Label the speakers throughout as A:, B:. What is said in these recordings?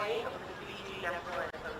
A: away of the Fiji national anthem.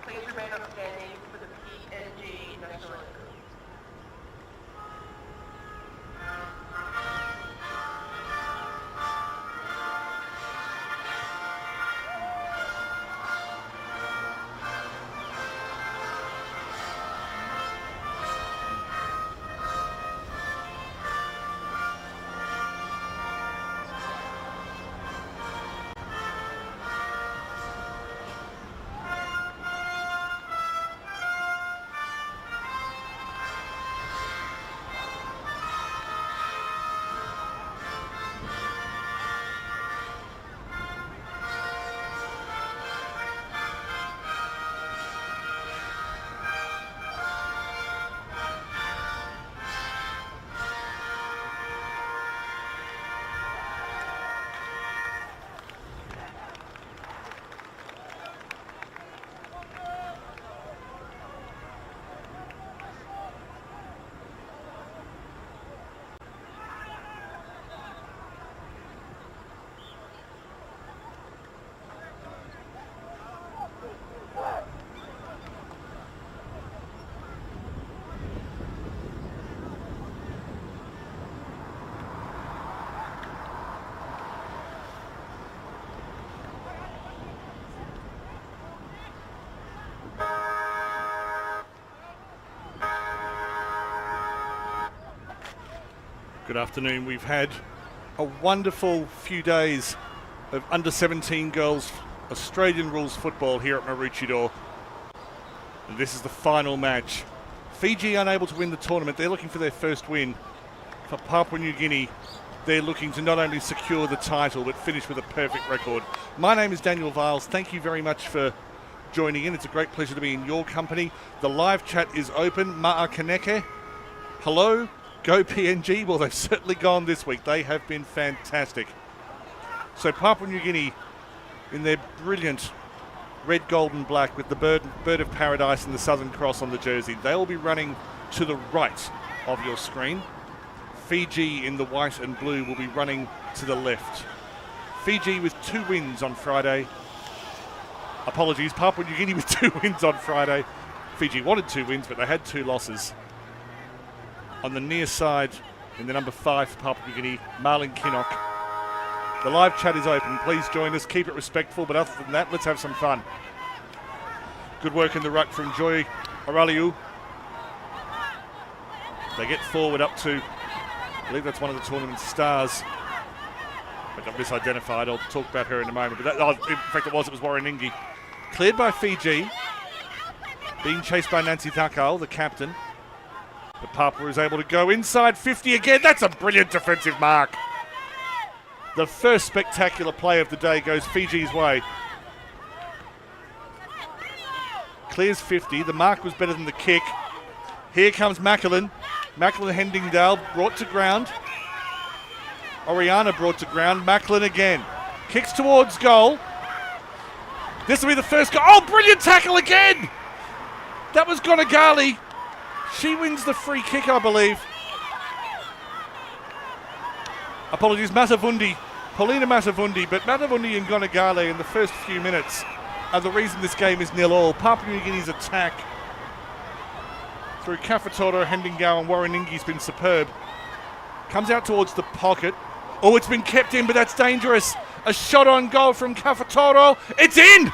A: Please remain outstanding for the PNG national anthem.
B: Good afternoon. We've had a wonderful few days of under-17 girls Australian rules football here at Maroochydore. And this is the final match. Fiji unable to win the tournament. They're looking for their first win. For Papua New Guinea, they're looking to not only secure the title but finish with a perfect record. My name is Daniel Viles. Thank you very much for joining in. It's a great pleasure to be in your company. The live chat is open. Ma'a Kaneke, hello. Go PNG. Well, they've certainly gone this week. They have been fantastic. So Papua New Guinea in their brilliant red, gold and black with the bird of paradise and the Southern Cross on the jersey. They'll be running to the right of your screen. Fiji in the white and blue will be running to the left. Fiji with 2 wins on Friday. Apologies, Papua New Guinea with 2 wins on Friday. Fiji wanted 2 wins, but they had 2 losses. On the near side, in the number 5 for Papua New Guinea, Marlon Kinnock. The live chat is open. Please join us. Keep it respectful, but other than that, let's have some fun. Good work in the ruck from Joy Araliu. They get forward up to, I believe that's one of the tournament's stars. I got misidentified. I'll talk about her in a moment. But that, in fact, it was Warren Ingi. Cleared by Fiji. Being chased by Nancy Thakal, the captain. But Papua is able to go inside 50 again. That's a brilliant defensive mark. The first spectacular play of the day goes Fiji's way. Clears 50. The mark was better than the kick. Here comes Macklin. Macklin Hendingdale brought to ground. Oriana brought to ground. Macklin again. Kicks towards goal. This will be the first goal. Oh, brilliant tackle again! That was Gonagali. She wins the free kick, I believe. Apologies, Matavundi. Paulina Matavundi, but Matavundi and Gonagale in the first few minutes are the reason this game is 0-0. Papua New Guinea's attack through Kafatoto, Hendingao and Warraningi's been superb. Comes out towards the pocket. Oh, it's been kept in, but that's dangerous. A shot on goal from Kafatoto. It's in!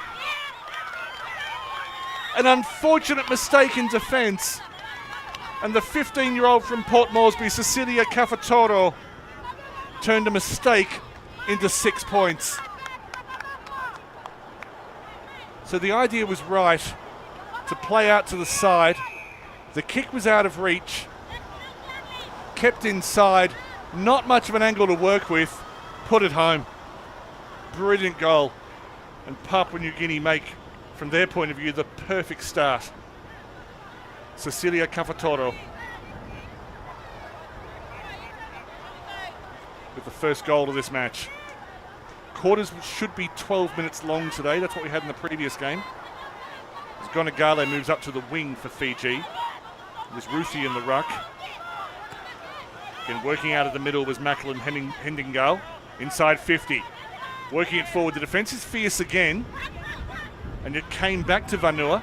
B: An unfortunate mistake in defence. And the 15-year-old from Port Moresby, Cecilia Kafatoto, turned a mistake into 6 points. So the idea was right, to play out to the side. The kick was out of reach, kept inside, not much of an angle to work with, put it home. Brilliant goal. And Papua New Guinea make, from their point of view, the perfect start. Cecilia Kafatoto with the first goal of this match. Quarters should be 12 minutes long today. That's what we had in the previous game. As Gonagale moves up to the wing for Fiji. There's Ruthie in the ruck. Again, working out of the middle was Macklin Hendingale. Inside 50. Working it forward. The defence is fierce again. And it came back to Vanua.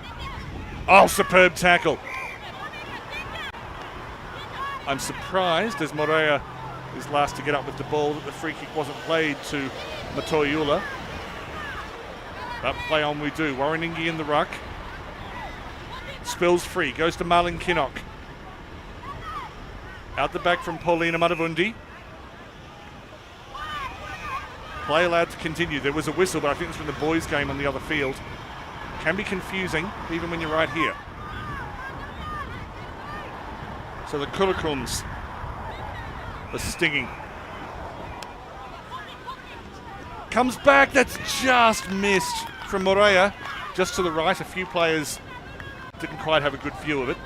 B: Oh, superb tackle. I'm surprised, as Morea is last to get up with the ball, that the free kick wasn't played to Matoyula. But play on we do. Warraningi in the ruck. Spills free. Goes to Marlon Kinnock. Out the back from Paulina Matavundi. Play allowed to continue. There was a whistle, but I think it's from the boys' game on the other field. Can be confusing, even when you're right here. So the Kurakums are stinging. Comes back, that's just missed from Morea. Just to the right, a few players didn't quite have a good view of it.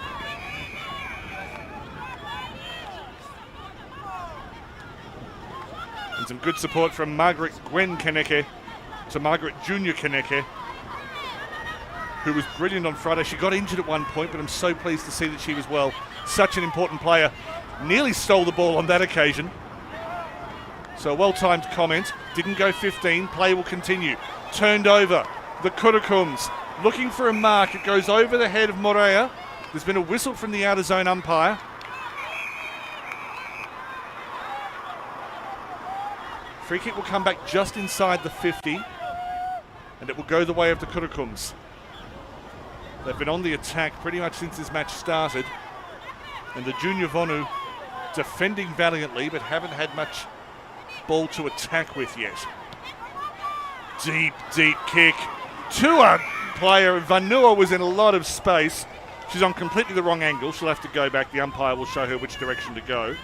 B: And some good support from Margaret Gwen Kaneke to Margaret Junior Kaneke, who was brilliant on Friday. She got injured at one point, but I'm so pleased to see that she was well. Such an important player. Nearly stole the ball on that occasion. So a well-timed comment. Didn't go 15. Play will continue. Turned over. The Kurakums looking for a mark. It goes over the head of Morea. There's been a whistle from the outer zone umpire. Free kick will come back just inside the 50. And it will go the way of the Kurakums. They've been on the attack pretty much since this match started. And the junior Vonu defending valiantly, but haven't had much ball to attack with yet. Deep, deep kick to a player. Vanua was in a lot of space. She's on completely the wrong angle. She'll have to go back. The umpire will show her which direction to go.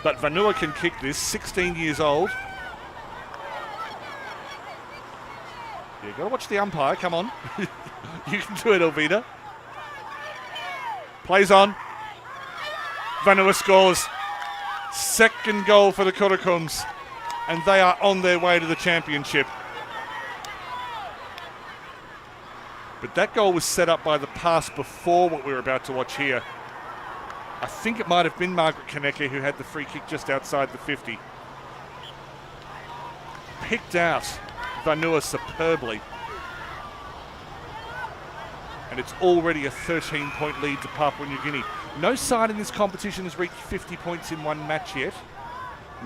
B: But Vanua can kick this, 16 years old. You got to watch the umpire, come on. You can do it, Elvita. Plays on. Vanua scores. Second goal for the Kurakums. And they are on their way to the championship. But that goal was set up by the pass before what we were about to watch here. I think it might have been Margaret Kaneke who had the free kick just outside the 50. Picked out Vanua superbly. And it's already a 13-point lead to Papua New Guinea. No side in this competition has reached 50 points in one match yet.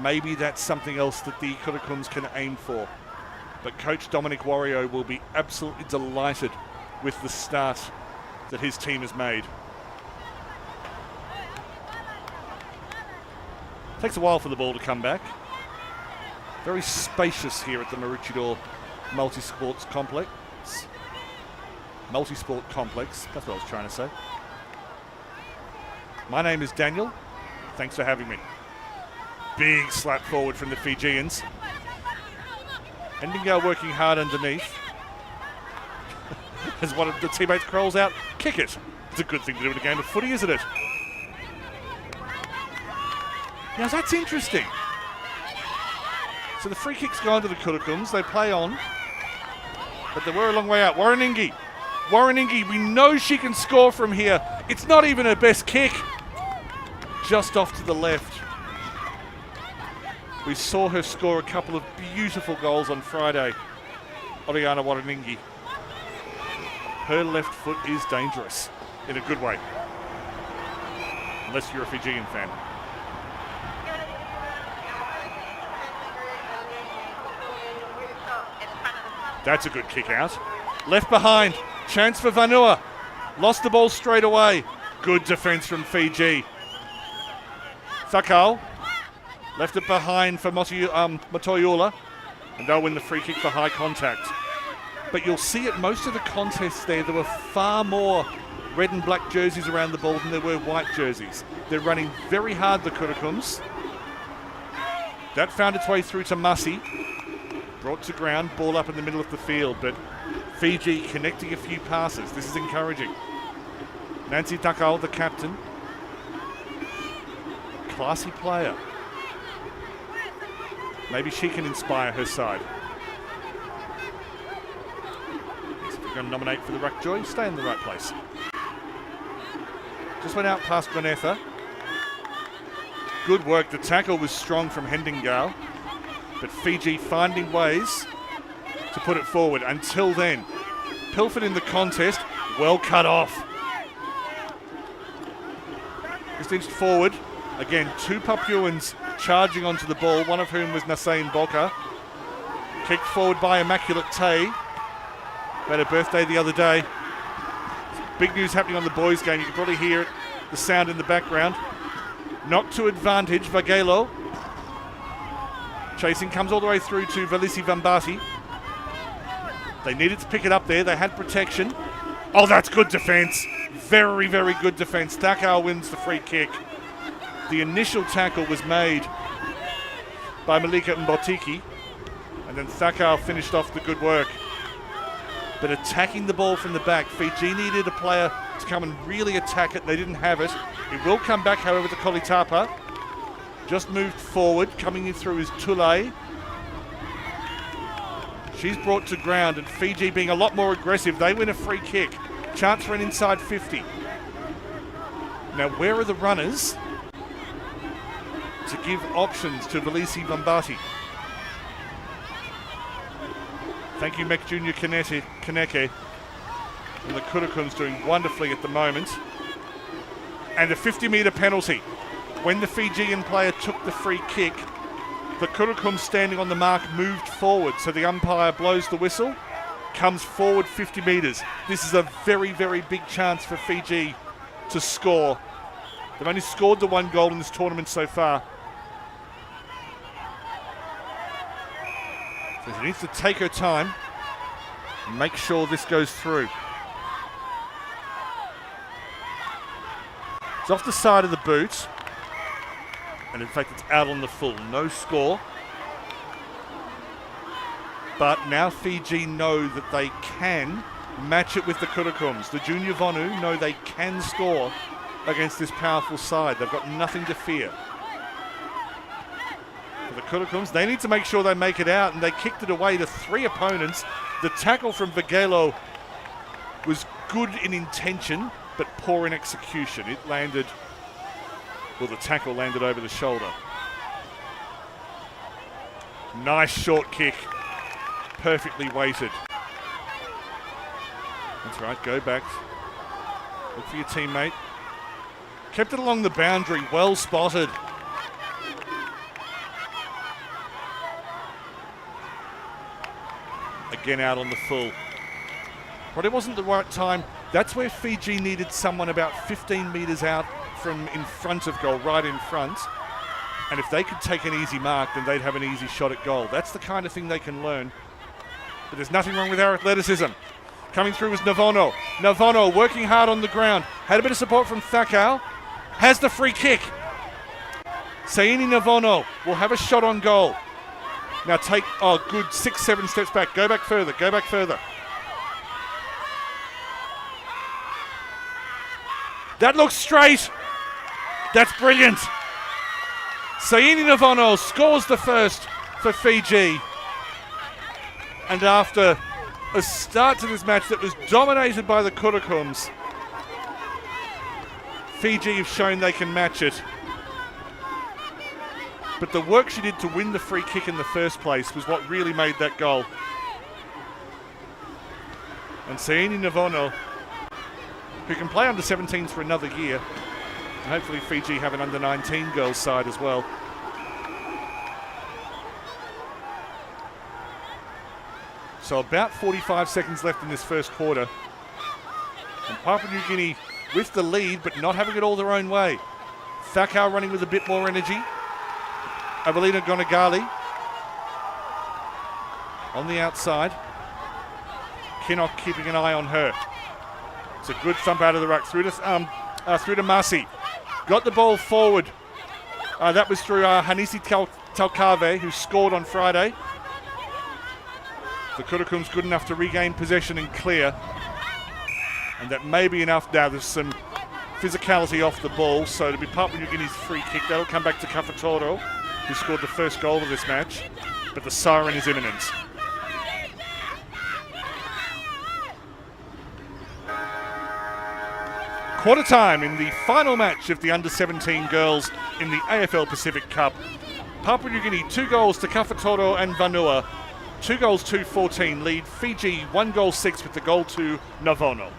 B: Maybe that's something else that the Kurakums can aim for. But Coach Dominic Wario will be absolutely delighted with the start that his team has made. Takes a while for the ball to come back. Very spacious here at the Maroochydore Multisport Complex. Multisport Complex, that's what I was trying to say. My name is Daniel. Thanks for having me. Big slap forward from the Fijians. Hendingale working hard underneath. As one of the teammates crawls out, kick it. It's a good thing to do in a game of footy, isn't it? Now that's interesting. So the free kick's gone to the Kurakums. They play on. But they were a long way out. Warrenengi, we know she can score from here. It's not even her best kick. Just off to the left. We saw her score a couple of beautiful goals on Friday. Oriana Warrenengi. Her left foot is dangerous in a good way. Unless you're a Fijian fan. That's a good kick out. Left behind. Chance for Vonu. Lost the ball straight away. Good defence from Fiji. Thakal. Left it behind for Motoyola. And they'll win the free kick for high contact. But you'll see at most of the contests there were far more red and black jerseys around the ball than there were white jerseys. They're running very hard, the Kurakums. That found its way through to Mussy. Brought to ground, ball up in the middle of the field, but Fiji connecting a few passes. This is encouraging. Nancy Takal, the captain. Classy player. Maybe she can inspire her side. If you're going to nominate for the Ruckjoy, stay in the right place. Just went out past Granetha. Good work. The tackle was strong from Hendingale. But Fiji finding ways to put it forward. Until then, Pilford in the contest, well cut off. Just inched forward. Again, two Papuans charging onto the ball, one of whom was Nasein Boka. Kicked forward by Immaculate Tay. Had her birthday the other day. Big news happening on the boys' game. You can probably hear it, the sound in the background. Knocked to advantage, Vagelo. Chasing comes all the way through to Velisi Vambati. They needed to pick it up there. They had protection. Oh, that's good defence. Very, very good defence. Thakal wins the free kick. The initial tackle was made by Malika Mbotiki. And then Thakal finished off the good work. But attacking the ball from the back, Fiji needed a player to come and really attack it. They didn't have it. It will come back, however, to Kolitapa. Just moved forward. Coming in through is Tule. She's brought to ground, and Fiji being a lot more aggressive. They win a free kick. Chance for an inside 50. Now, where are the runners to give options to Velisi Vambati? Thank you, Mek Junior Kaneke. And the Kurakums doing wonderfully at the moment. And a 50-metre penalty. When the Fijian player took the free kick, the Kurakums standing on the mark moved forward. So the umpire blows the whistle, comes forward 50 metres. This is a very, very big chance for Fiji to score. They've only scored the one goal in this tournament so far. So she needs to take her time and make sure this goes through. It's off the side of the boot. And in fact, it's out on the full. No score. But now Fiji know that they can match it with the Kurakums. The junior Vonu know they can score against this powerful side. They've got nothing to fear. For the Kurakums, they need to make sure they make it out, and they kicked it away to three opponents. The tackle from Vagelo was good in intention, but poor in execution. It landed... Well, the tackle landed over the shoulder. Nice short kick. Perfectly weighted. That's right, go back. Look for your teammate. Kept it along the boundary, well spotted. Again out on the full. But it wasn't the right time. That's where Fiji needed someone about 15 metres out from in front of goal, right in front. And if they could take an easy mark, then they'd have an easy shot at goal. That's the kind of thing they can learn. But there's nothing wrong with our athleticism. Coming through was Navono. Navono working hard on the ground. Had a bit of support from Thakal. Has the free kick. Saini Navono will have a shot on goal. Now take, good 6-7 steps back. Go back further, go back further. That looks straight. That's brilliant. Saini Navono scores the first for Fiji. And after a start to this match that was dominated by the Kurakums, Fiji have shown they can match it. But the work she did to win the free kick in the first place was what really made that goal. And Seini Navono, who can play under 17s for another year, and hopefully Fiji have an under 19 girls side as well. So about 45 seconds left in this first quarter. And Papua New Guinea with the lead, but not having it all their own way. Thakau running with a bit more energy. Avelina Gonagali on the outside. Kinnock keeping an eye on her. It's a good thump out of the ruck through to Masi. Got the ball forward. That was through Hanisi Talkave, who scored on Friday. The Kurakums good enough to regain possession and clear. And that may be enough now. There's some physicality off the ball, so it'll be Papua New Guinea's free kick. That'll come back to Kafutoro, who scored the first goal of this match. But the siren is imminent. Quarter time in the final match of the under-17 girls in the AFL Pacific Cup. Papua New Guinea 2 goals to Kafutoro and Vanua. 2 goals 2-14 lead Fiji 1 goal 6 with the goal to Navono.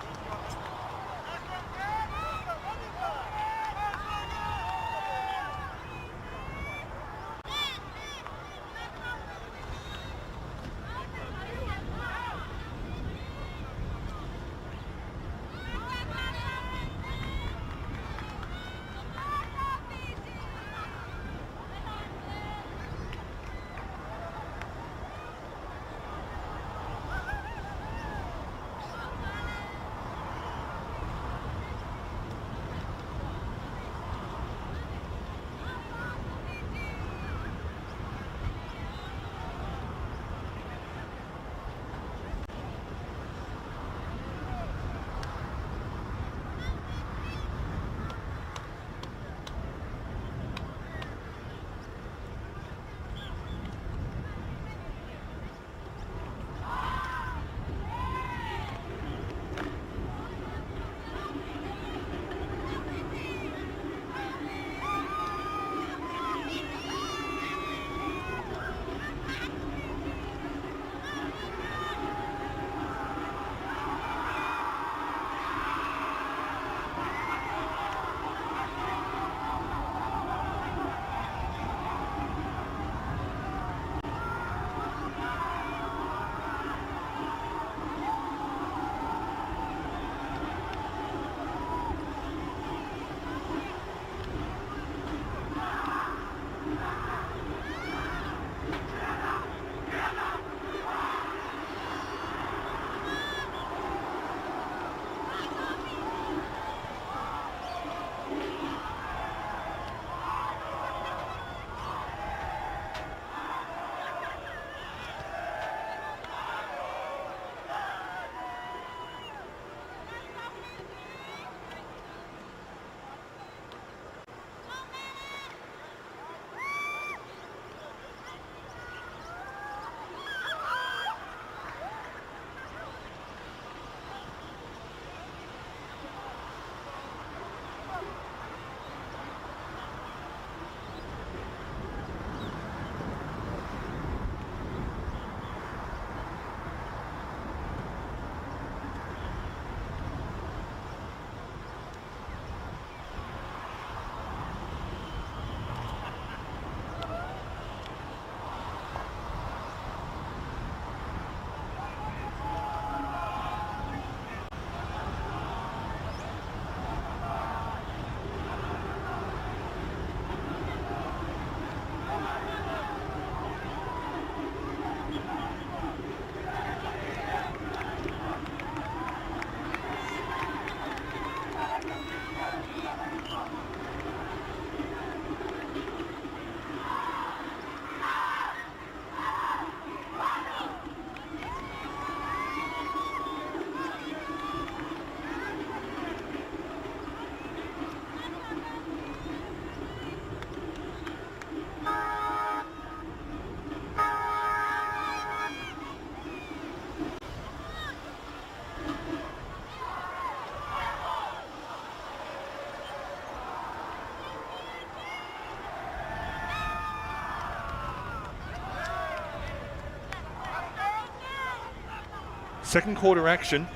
B: Second quarter action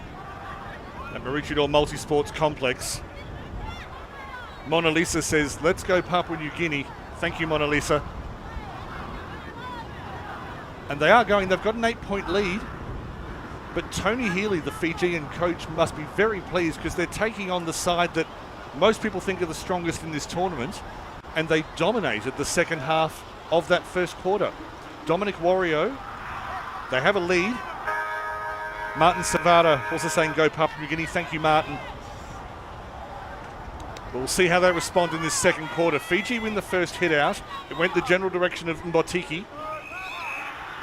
B: at Maroochydore Multisports Complex. Mona Lisa says, let's go Papua New Guinea. Thank you, Mona Lisa. And they are going, they've got an 8-point lead. But Tony Healy, the Fijian coach, must be very pleased because they're taking on the side that most people think are the strongest in this tournament. And they dominated the second half of that first quarter. Dominic Wario, they have a lead. Martin Savada also saying go Papua New Guinea. Thank you, Martin. We'll see how they respond in this second quarter. Fiji win the first hit out. It went the general direction of Mbotiki.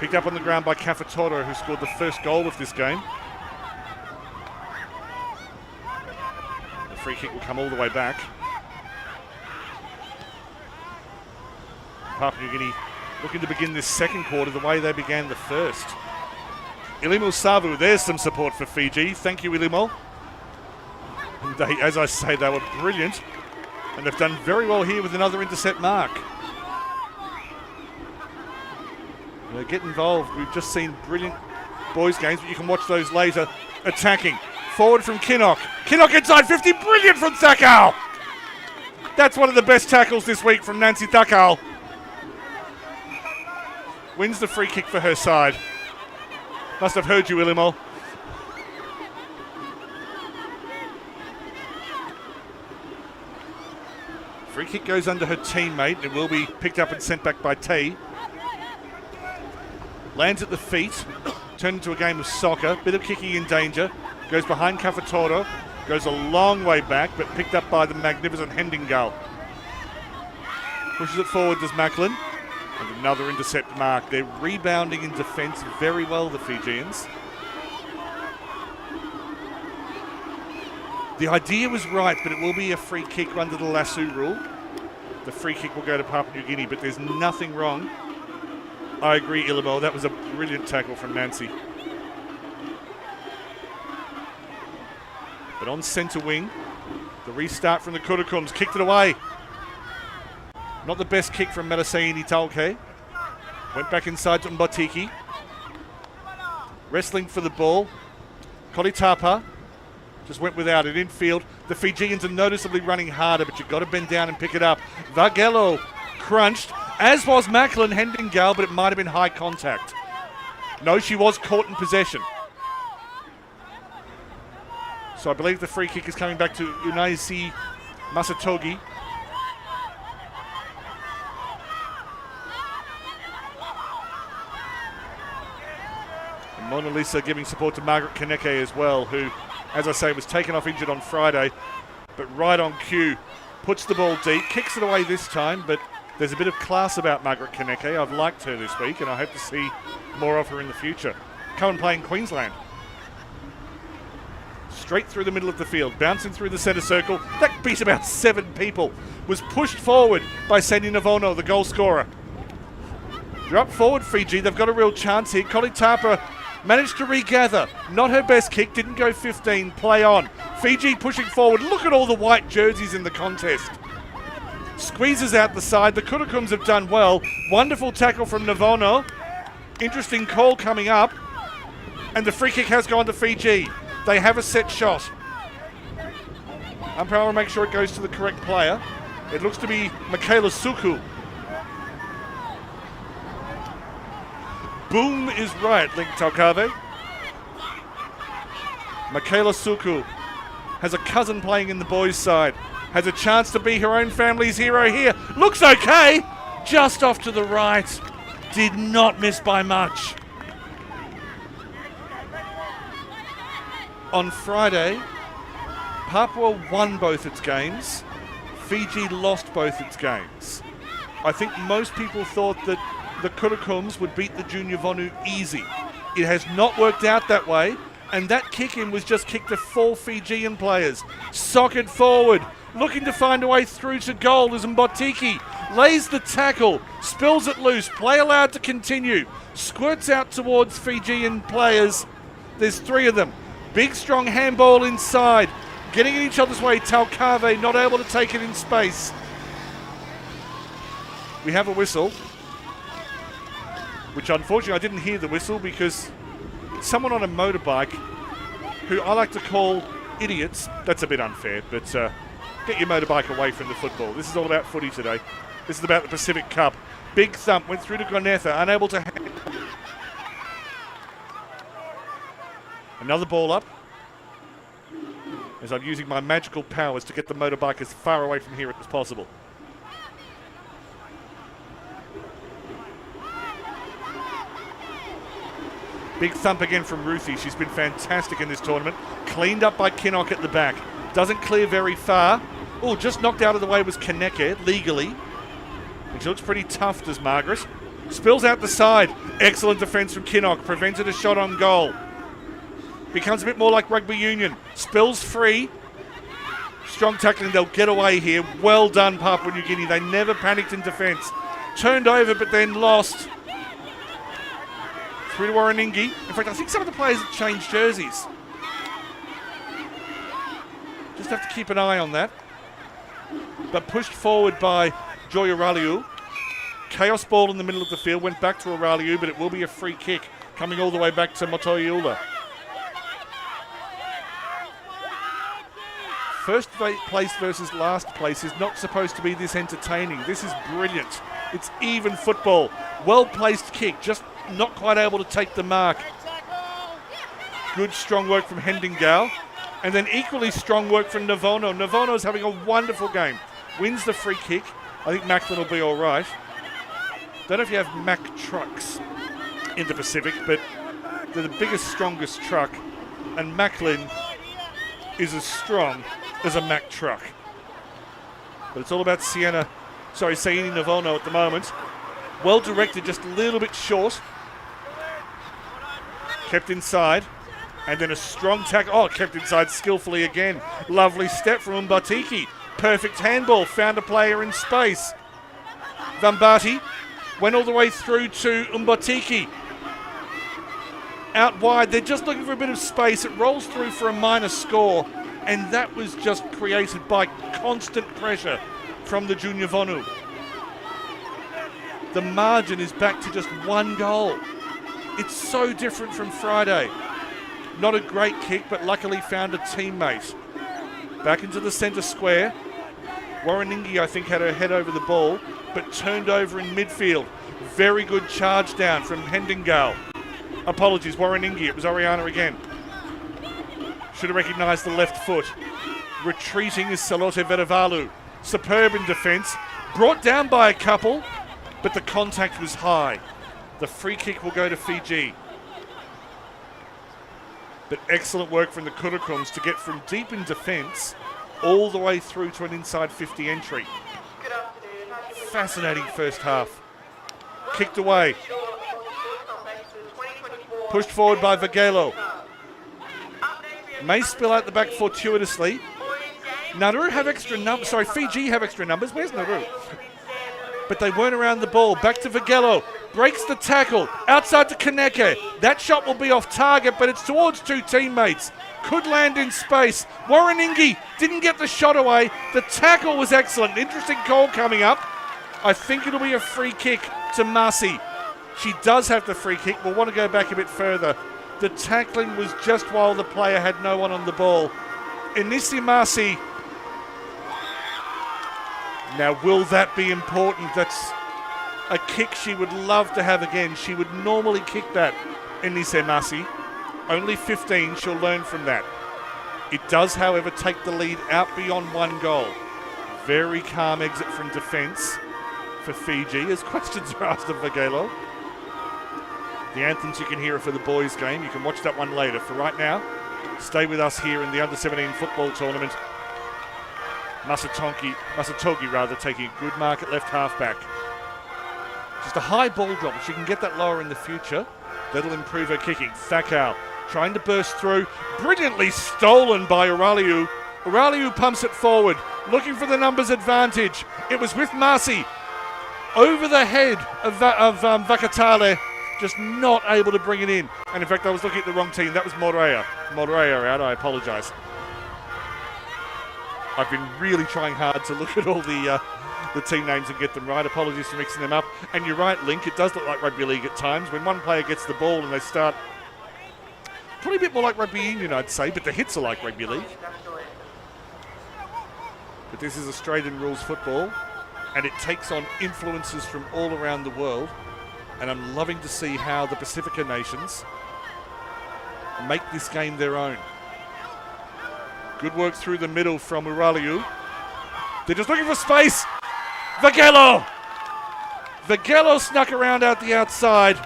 B: Picked up on the ground by Kafatoto, who scored the first goal of this game. The free kick will come all the way back. Papua New Guinea looking to begin this second quarter the way they began the first. Ilimo Savu, there's some support for Fiji. Thank you, Ilimo. They, as I say, they were brilliant. And they've done very well here with another intercept mark. Get involved. We've just seen brilliant boys games, but you can watch those later. Attacking. Forward from Kinnock. Kinnock inside 50. Brilliant from Thakal. That's one of the best tackles this week from Nancy Thakal. Wins the free kick for her side. Must have heard you, Ilimo. Free kick goes under her teammate. It will be picked up and sent back by Tay. Lands at the feet. Turned into a game of soccer. Bit of kicking in danger. Goes behind Kafatoto. Goes a long way back, but picked up by the magnificent Hendingal. Pushes it forward, does Macklin. And another intercept mark. They're rebounding in defence very well, the Fijians. The idea was right, but it will be a free kick under the lasso rule. The free kick will go to Papua New Guinea, but there's nothing wrong. I agree, Illabo. That was a brilliant tackle from Nancy. But on centre wing, the restart from the Kurakums. Kicked it away. Not the best kick from Mataseini Tauke. Went back inside to Mbotiki. Wrestling for the ball. Kolitapa just went without it. Infield, the Fijians are noticeably running harder, but you've got to bend down and pick it up. Vargello crunched, as was Macklin Hendingal, but it might have been high contact. No, she was caught in possession. So I believe the free kick is coming back to Unaisi Masatogi. And Mona Lisa giving support to Margaret Kaneke as well, who, as I say, was taken off injured on Friday, but right on cue, puts the ball deep, kicks it away this time, but there's a bit of class about Margaret Kaneke. I've liked her this week, and I hope to see more of her in the future. Come and play in Queensland. Straight through the middle of the field, bouncing through the centre circle. That beat about 7 people. Was pushed forward by Sandy Navono, the goal scorer. They're up forward, Fiji. They've got a real chance here. Kolitapa managed to regather. Not her best kick, didn't go 15. Play on. Fiji pushing forward. Look at all the white jerseys in the contest. Squeezes out the side. The Kurakums have done well. Wonderful tackle from Navono. Interesting call coming up. And the free kick has gone to Fiji. They have a set shot. Umpire will make sure it goes to the correct player. It looks to be Michaela Suku. Boom is right, Link Taukave. Michaela Suku has a cousin playing in the boys' side. Has a chance to be her own family's hero here. Looks okay. Just off to the right. Did not miss by much. On Friday, Papua won both its games. Fiji lost both its games. I think most people thought that the Kurakums would beat the junior Vonu easy. It has not worked out that way, and that kick-in was just kicked to 4 Fijian players. Socket forward, looking to find a way through to goal as Mbotiki lays the tackle, spills it loose, play allowed to continue, squirts out towards Fijian players. There's 3 of them. Big, strong handball inside. Getting in each other's way. Taukave not able to take it in space. We have a whistle. Which, unfortunately, I didn't hear the whistle because someone on a motorbike who I like to call idiots. That's a bit unfair, but get your motorbike away from the football. This is all about footy today. This is about the Pacific Cup. Big thump, went through to Gonetha, unable to... Another ball up, as I'm using my magical powers to get the motorbike as far away from here as possible. Big thump again from Ruthie. She's been fantastic in this tournament. Cleaned up by Kinnock at the back. Doesn't clear very far. Oh, just knocked out of the way was Kaneke, legally. And she looks pretty tough, does Margaret. Spills out the side. Excellent defence from Kinnock. Prevented a shot on goal. Becomes a bit more like rugby union. Spills free. Strong tackling. They'll get away here. Well done, Papua New Guinea. They never panicked in defence. Turned over, but then lost. Through to Warraningi. In fact, I think some of the players have changed jerseys. Just have to keep an eye on that. But pushed forward by Joy Auraliu. Chaos ball in the middle of the field. Went back to Auraliu, but it will be a free kick coming all the way back to Motoiula. First place versus last place is not supposed to be this entertaining. This is brilliant. It's even football. Well-placed kick, just not quite able to take the mark. Good strong work from Hendingal. And then equally strong work from Navono. Navono's having a wonderful game. Wins the free kick. I think Macklin will be all right. Don't know if you have Mack trucks in the Pacific, but they're the biggest, strongest truck. And Macklin is as strong as a Mack truck. But it's all about Saini Navono at the moment. Well directed, just a little bit short. Kept inside. And then a strong tackle. Oh, kept inside skillfully again. Lovely step from Umbatiki. Perfect handball. Found a player in space. Vambati went all the way through to Umbatiki. Out wide. They're just looking for a bit of space. It rolls through for a minor score. And that was just created by constant pressure from the junior Vonu. The margin is back to just one goal. It's so different from Friday. Not a great kick, but luckily found a teammate. Back into the centre square. Warraningi, I think, had her head over the ball, but turned over in midfield. Very good charge down from Hendingal. Apologies, Warraningi. It was Oriana again. Should have recognised the left foot. Retreating is Salote Vedavalu. Superb in defence. Brought down by a couple, but the contact was high. The free kick will go to Fiji. But excellent work from the Kurakums to get from deep in defence all the way through to an inside 50 entry. Fascinating first half. Kicked away. Pushed forward by Vagelo. May spill out the back fortuitously. Nauru have extra numbers. Sorry, Fiji have extra numbers. Where's Nauru? But they weren't around the ball. Back to Vagelo. Breaks the tackle. Outside to Kaneke. That shot will be off target, but it's towards two teammates. Could land in space. Warraningi didn't get the shot away. The tackle was excellent. Interesting call coming up. I think it'll be a free kick to Masi. She does have the free kick. We'll want to go back a bit further. The tackling was just while the player had no one on the ball. Inisi Masi. Now, will that be important? That's a kick she would love to have again. She would normally kick that, Inisi Masi. Only 15, she'll learn from that. It does, however, take the lead out beyond one goal. Very calm exit from defence for Fiji as questions are asked of Vagelo. The anthems you can hear are for the boys' game. You can watch that one later. For right now, stay with us here in the Under-17 football tournament. Masatogi, taking a good mark at left half-back. Just a high ball drop. If she can get that lower in the future, that'll improve her kicking. Thakau trying to burst through. Brilliantly stolen by Auraliu. Auraliu pumps it forward, looking for the numbers advantage. It was with Masi. Over the head of Vakatale. Just not able to bring it in. And in fact, I was looking at the wrong team. That was Morea. Morea out. I apologise. I've been really trying hard to look at all the team names and get them right. Apologies for mixing them up. And you're right, Link. It does look like rugby league at times. When one player gets the ball and they start Probably a bit more like rugby union, I'd say, but the hits are like rugby league. But this is Australian rules football, and it takes on influences from all around the world. And I'm loving to see how the Pacifica nations make this game their own. Good work through the middle from Uraliu. They're just looking for space. Vagelo! Vagelo snuck around out the outside.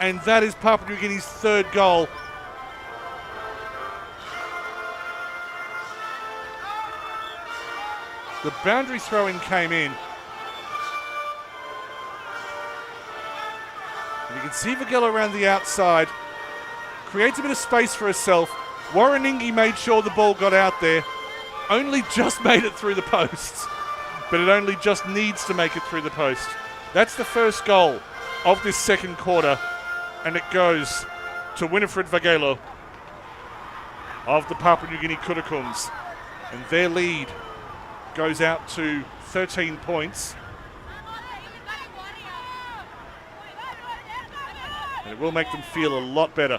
B: And that is Papua New Guinea's third goal. The boundary throw-in came in. And you can see Vagelo around the outside. Creates a bit of space for herself. Warrenengi made sure the ball got out there. Only just made it through the posts. But it only just needs to make it through the post. That's the first goal of this second quarter. And it goes to Winifred Vagelo of the Papua New Guinea Kurakums. And their lead goes out to 13 points. And it will make them feel a lot better.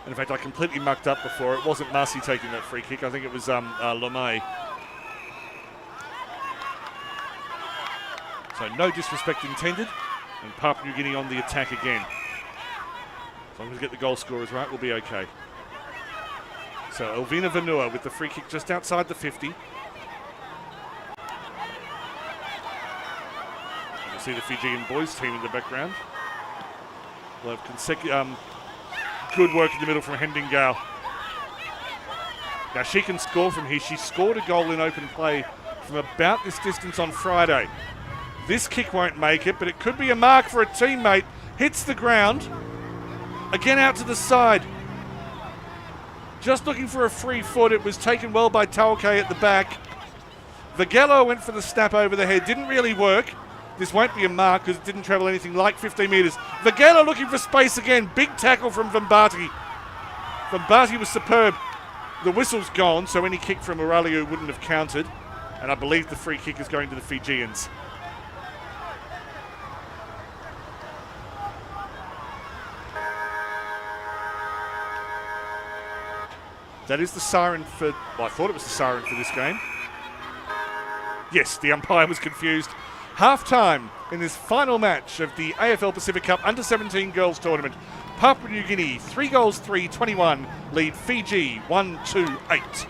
B: And in fact, I completely mucked up before. It wasn't Marcy taking that free kick. I think it was Lomé. So no disrespect intended. And Papua New Guinea on the attack again. As long as we get the goal scorers right, we'll be okay. So Elvina Vanua with the free kick just outside the 50. You'll see the Fijian boys team in the background. We'll have good work in the middle from Hendingale. Now she can score from here. She scored a goal in open play from about this distance on Friday. This kick won't make it, but it could be a mark for a teammate. Hits the ground. Again out to the side. Just looking for a free foot. It was taken well by Tauke at the back. Vagelo went for the snap over the head. Didn't really work. This won't be a mark because it didn't travel anything like 15 metres. Vagelo looking for space again. Big tackle from Vambati. Vambati was superb. The whistle's gone, so any kick from Uraliu wouldn't have counted. And I believe the free kick is going to the Fijians. That is the siren for... Well, I thought it was the siren for this game. Yes, the umpire was confused. Half-time in this final match of the AFL Pacific Cup Under-17 Girls Tournament. Papua New Guinea, 3 goals, 3-21, lead Fiji 1-2-8.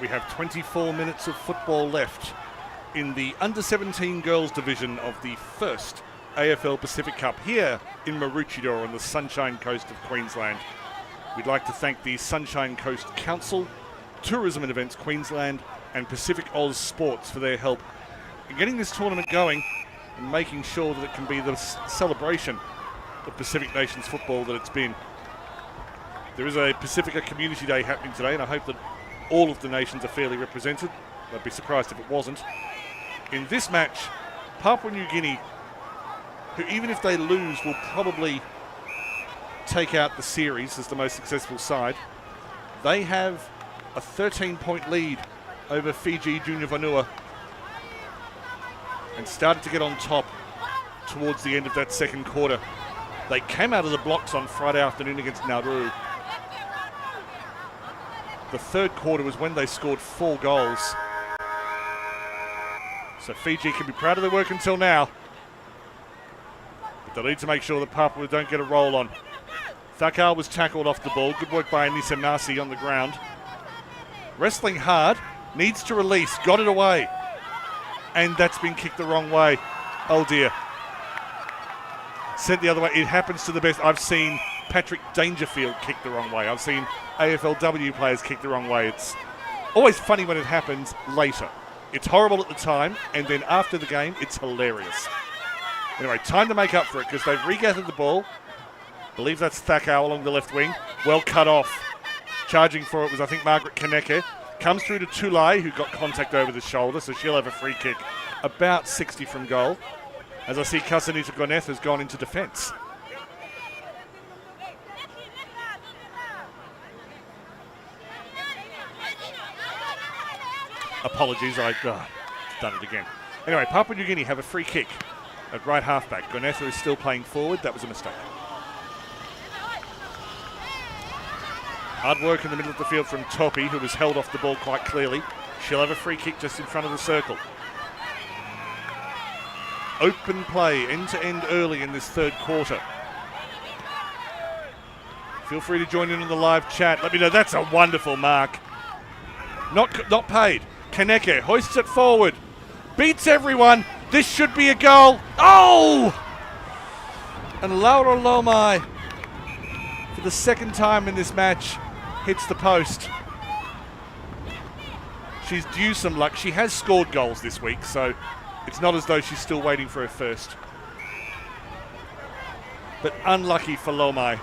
B: We have 24 minutes of football left in the under-17 girls division of the first AFL Pacific Cup here in Maroochydore on the Sunshine Coast of Queensland. We'd like to thank the Sunshine Coast Council, Tourism and Events Queensland and Pacific Oz Sports for their help in getting this tournament going and making sure that it can be the celebration of Pacific Nations football that it's been. There is a Pacifica Community Day happening today, and I hope that all of the nations are fairly represented. I'd be surprised if it wasn't. In this match, Papua New Guinea, who even if they lose will probably take out the series as the most successful side, they have a 13-point lead over Fiji Junior Vonu and started to get on top towards the end of that second quarter. They came out of the blocks on Friday afternoon against Nauru. The third quarter was when they scored 4 goals. So Fiji can be proud of their work until now. But they'll need to make sure that Papua don't get a roll on. Thakar was tackled off the ball. Good work by Anissa Nasi on the ground. Wrestling hard. Needs to release. Got it away. And that's been kicked the wrong way. Oh dear. Sent the other way. It happens to the best. I've seen Patrick Dangerfield kick the wrong way. I've seen AFLW players kick the wrong way. It's always funny when it happens later. It's horrible at the time, and then after the game, it's hilarious. Anyway, time to make up for it because they've regathered the ball. I believe that's Thakau along the left wing. Well cut off. Charging for it was, I think, Margaret Kaneke. Comes through to Tulai, who got contact over the shoulder, so she'll have a free kick about 60 from goal. As I see, Kasanita Goneth has gone into defence. Apologies, I've done it again. Anyway, Papua New Guinea have a free kick at right halfback. Gonetha is still playing forward. That was a mistake. Hard work in the middle of the field from Topi, who was held off the ball quite clearly. She'll have a free kick just in front of the circle. Open play, end-to-end early in this third quarter. Feel free to join in on the live chat. Let me know. That's a wonderful mark. Not paid. Kaneke hoists it forward. Beats everyone. This should be a goal. Oh! And Laura Lomai, for the second time in this match, hits the post. She's due some luck. She has scored goals this week, so it's not as though she's still waiting for her first. But unlucky for Lomai.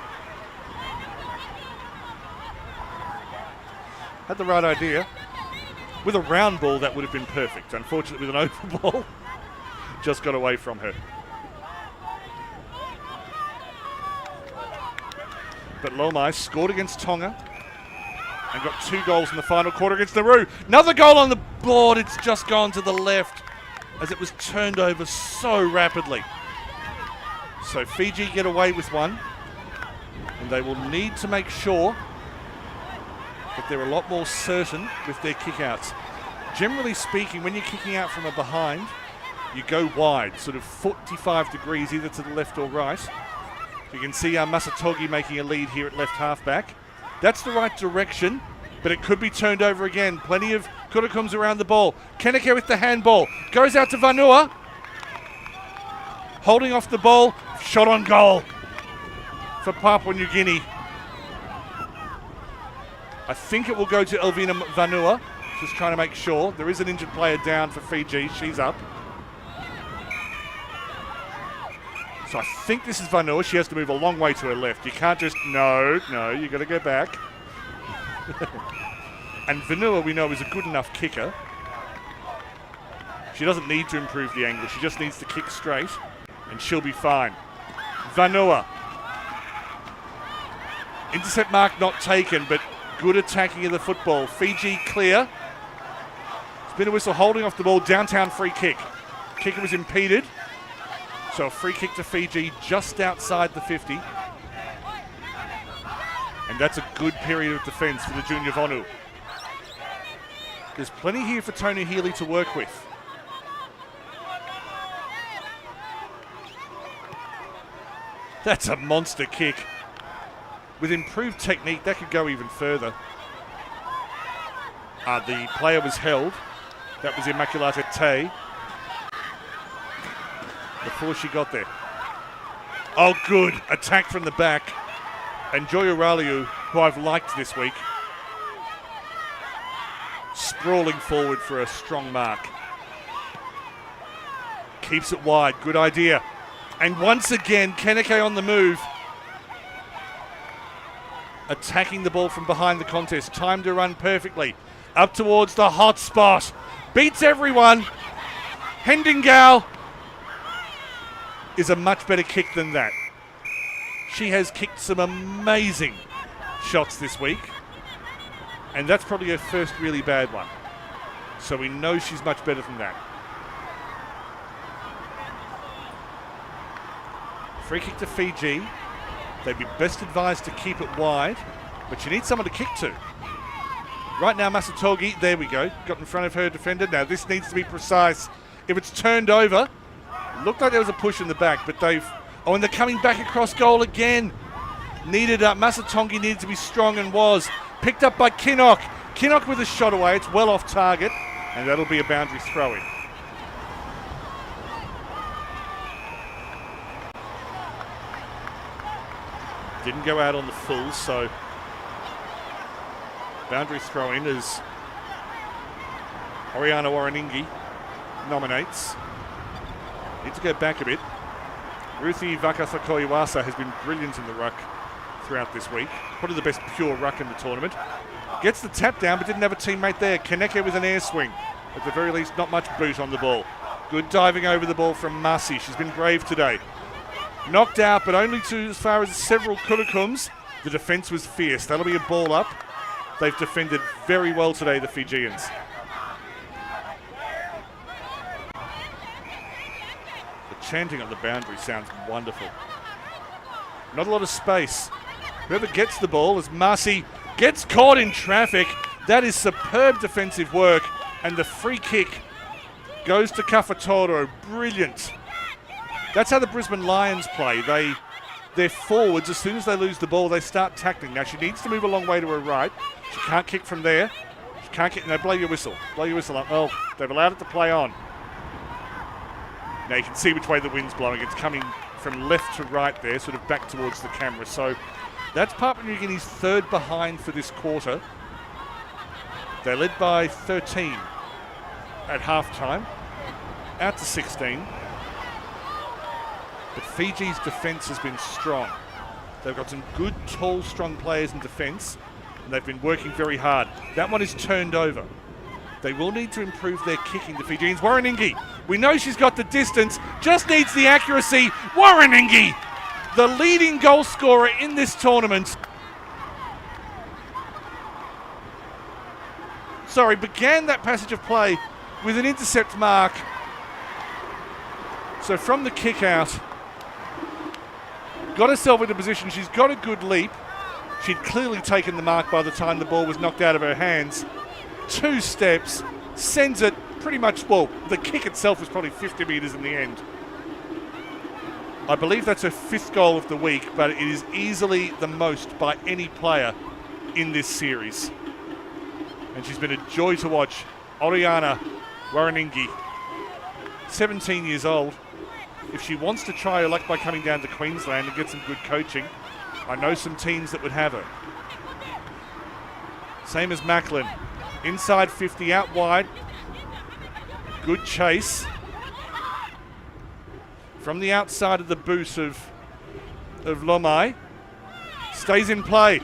B: Had the right idea. With a round ball, that would have been perfect. Unfortunately, with an oval ball, just got away from her. But Lomai scored against Tonga and got 2 goals in the final quarter against Nauru. Another goal on the board. It's just gone to the left as it was turned over so rapidly. So Fiji get away with one, and they will need to make sure that they're a lot more certain with their kickouts. Generally speaking, when you're kicking out from a behind, you go wide, sort of 45 degrees either to the left or right. You can see Masatogi making a lead here at left halfback. That's the right direction, but it could be turned over again. Plenty of Kurakums around the ball. Kaneke with the handball. Goes out to Vanua. Holding off the ball. Shot on goal for Papua New Guinea. I think it will go to Elvina Vanua. Just trying to make sure. There is an injured player down for Fiji. She's up. So I think this is Vanua. She has to move a long way to her left. You can't just, no, you got to go back. And Vanua, we know, is a good enough kicker. She doesn't need to improve the angle. She just needs to kick straight, and she'll be fine. Vanua. Intercept mark not taken, but good attacking of the football. Fiji clear. Spinner whistle holding off the ball. Downtown free kick. Kicker was impeded. So a free kick to Fiji just outside the 50. And that's a good period of defence for the Junior Vonu. There's plenty here for Tony Healy to work with. That's a monster kick. With improved technique, that could go even further. The player was held. That was Immaculata Tay. Before she got there. Oh, good. Attack from the back. And Joy Aureliu, who I've liked this week, sprawling forward for a strong mark. Keeps it wide. Good idea. And once again, Keneke on the move. Attacking the ball from behind the contest. Time to run perfectly. Up towards the hot spot. Beats everyone. Hendingal is a much better kick than that. She has kicked some amazing shots this week. And that's probably her first really bad one. So we know she's much better than that. Free kick to Fiji. They'd be best advised to keep it wide, but you need someone to kick to. Right now, Masatogi, there we go, got in front of her defender. Now this needs to be precise. If it's turned over, looked like there was a push in the back, but they've... Oh, and they're coming back across goal again. Needed up. Masatongi needed to be strong and was. Picked up by Kinnock. Kinnock with a shot away. It's well off target, and that'll be a boundary throw-in. Didn't go out on the full, so boundary throw-in as Oriana Waraningi nominates. Need to go back a bit. Ruthie Vakathakoiwasa has been brilliant in the ruck throughout this week. Probably the best pure ruck in the tournament. Gets the tap down, but didn't have a teammate there. Keneke with an air swing. At the very least, not much boot on the ball. Good diving over the ball from Masi. She's been brave today. Knocked out, but only to as far as several Kurakums. The defence was fierce. That'll be a ball up. They've defended very well today, the Fijians. The chanting on the boundary sounds wonderful. Not a lot of space. Whoever gets the ball as Masi gets caught in traffic. That is superb defensive work. And the free kick goes to Kafatoto. Brilliant. That's how the Brisbane Lions play. Their forwards, as soon as they lose the ball, they start tackling. Now, she needs to move a long way to her right. She can't kick from there. She can't kick. No, blow your whistle. Blow your whistle up. Oh, they've allowed it to play on. Now, you can see which way the wind's blowing. It's coming from left to right there, sort of back towards the camera. So that's Papua New Guinea's third behind for this quarter. They're led by 13 at halftime, out to 16. But Fiji's defence has been strong. They've got some good, tall, strong players in defence, and they've been working very hard. That one is turned over. They will need to improve their kicking, the Fijians. Waraningi, we know she's got the distance, just needs the accuracy. Waraningi, the leading goal scorer in this tournament. Sorry, began that passage of play with an intercept mark. So from the kick out, got herself into position. She's got a good leap. She'd clearly taken the mark by the time the ball was knocked out of her hands. 2 steps, sends it pretty much, well, the kick itself was probably 50 metres in the end. I believe that's her 5th goal of the week, but it is easily the most by any player in this series. And she's been a joy to watch. Oriana Waraningi, 17 years old. If she wants to try her luck by coming down to Queensland and get some good coaching, I know some teams that would have her. Same as Macklin. Inside 50, out wide. Good chase. From the outside of the boot of Lomai. Stays in play.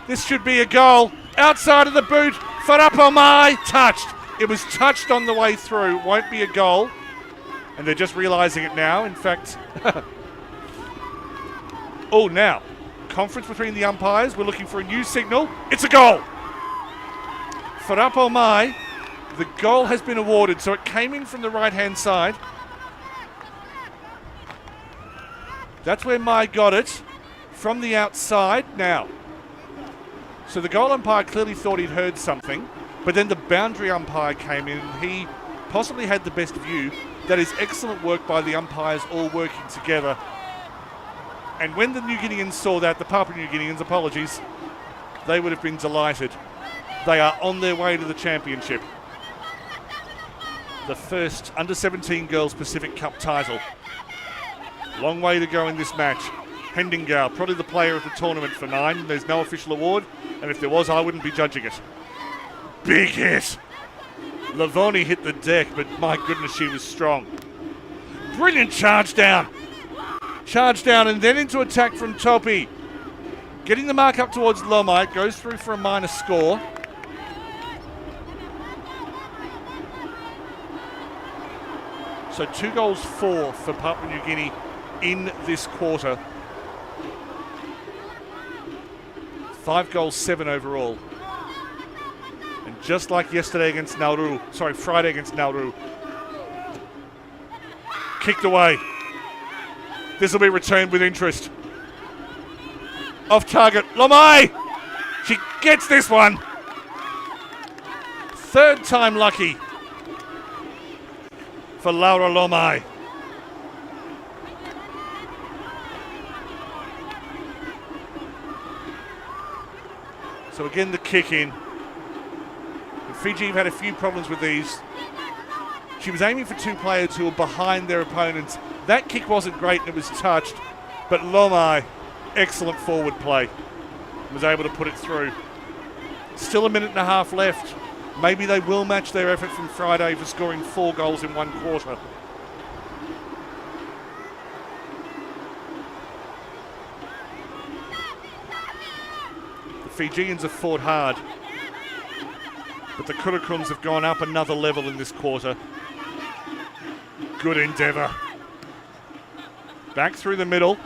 B: This should be a goal. Outside of the boot. Farapomai. Touched. It was touched on the way through. Won't be a goal. And they're just realising it now. In fact, oh, now, conference between the umpires. We're looking for a new signal. It's a goal. Farapomai, the goal has been awarded. So it came in from the right-hand side. That's where Mai got it. From the outside now. So the goal umpire clearly thought he'd heard something. But then the boundary umpire came in and he possibly had the best view. That is excellent work by the umpires all working together. And when the New Guineans saw that, the Papua New Guineans, apologies, they would have been delighted. They are on their way to the championship. The first under-17 girls Pacific Cup title. Long way to go in this match. Hendingal, probably the player of the tournament for 9. There's no official award, and if there was, I wouldn't be judging it. Big hit. Lavoni hit the deck, but my goodness, she was strong. Brilliant charge down. Charge down and then into attack from Topi. Getting the mark up towards Lomai. It goes through for a minor score. So 2 goals 4 for Papua New Guinea in this quarter. 5 goals 7 overall. And just like yesterday against Nauru, Friday against Nauru, kicked away. This will be returned with interest. Off target, Lomai! She gets this one. 3rd time lucky for Laura Lomai. So again, the kick in. Fiji have had a few problems with these. She was aiming for 2 players who were behind their opponents. That kick wasn't great and it was touched, but Lomai, excellent forward play, was able to put it through. Still a minute and a half left. Maybe they will match their effort from Friday for scoring 4 goals in 1 quarter. The Fijians have fought hard, but the Kurakums have gone up another level in this quarter. Good endeavour. Back through the middle.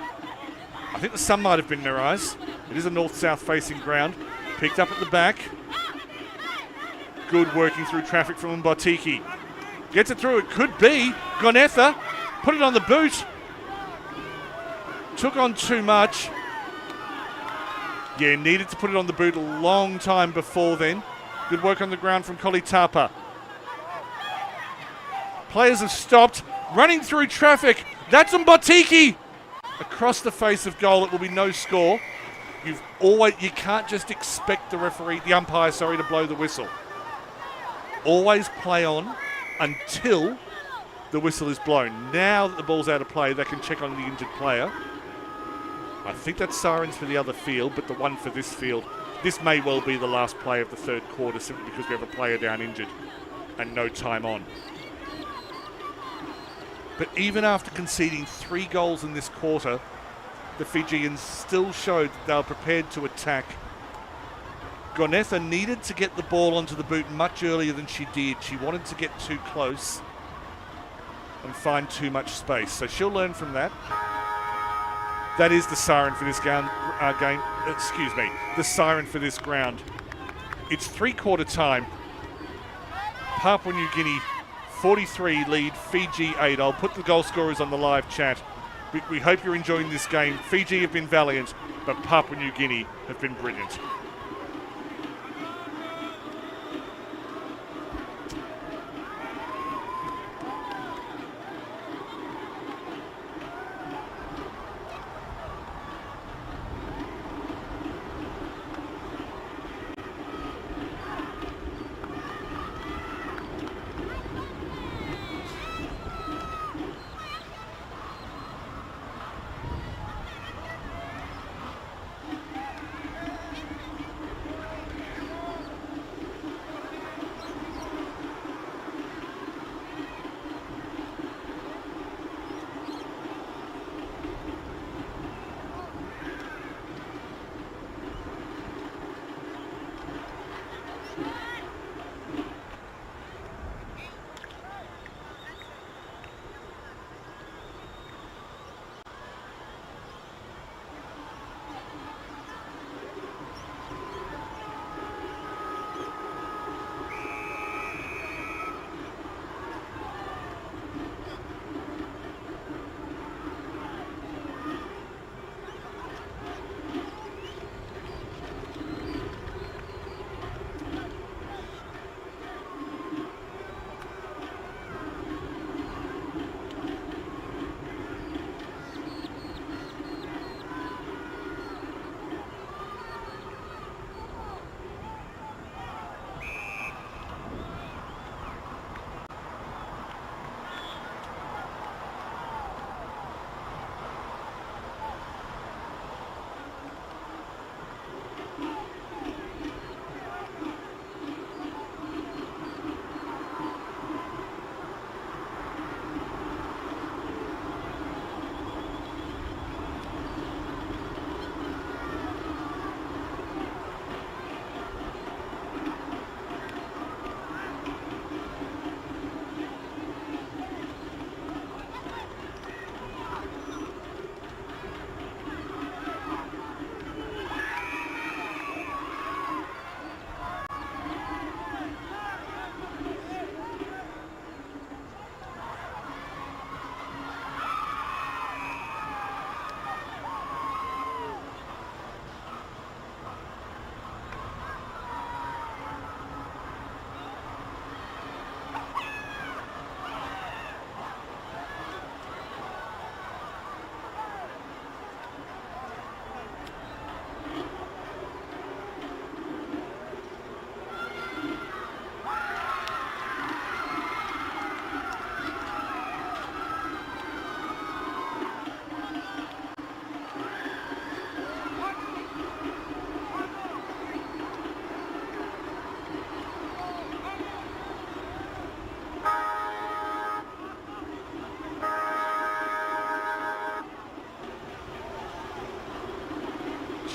B: I think the sun might have been in their eyes. It is a north-south facing ground. Picked up at the back. Good working through traffic from Mbotiki. Gets it through. It could be Gonetha. Put it on the boot. Took on too much. Yeah, needed to put it on the boot a long time before then. Good work on the ground from Kolitapa. Players have stopped. Running through traffic. That's Mbotiki. Across the face of goal, it will be no score. You can't just expect the umpire, to blow the whistle. Always play on until the whistle is blown. Now that the ball's out of play, they can check on the injured player. I think that's sirens for the other field, but the one for this field, this may well be the last play of the 3rd quarter simply because we have a player down injured and no time on. But even after conceding 3 goals in this quarter, the Fijians still showed that they were prepared to attack. Gonetha needed to get the ball onto the boot much earlier than she did. She wanted to get too close and find too much space. So she'll learn from that. That is the siren for this game. The siren for this ground. It's 3-quarter time. Papua New Guinea 43 lead, Fiji 8. I'll put the goal scorers on the live chat. We hope you're enjoying this game. Fiji have been valiant, but Papua New Guinea have been brilliant.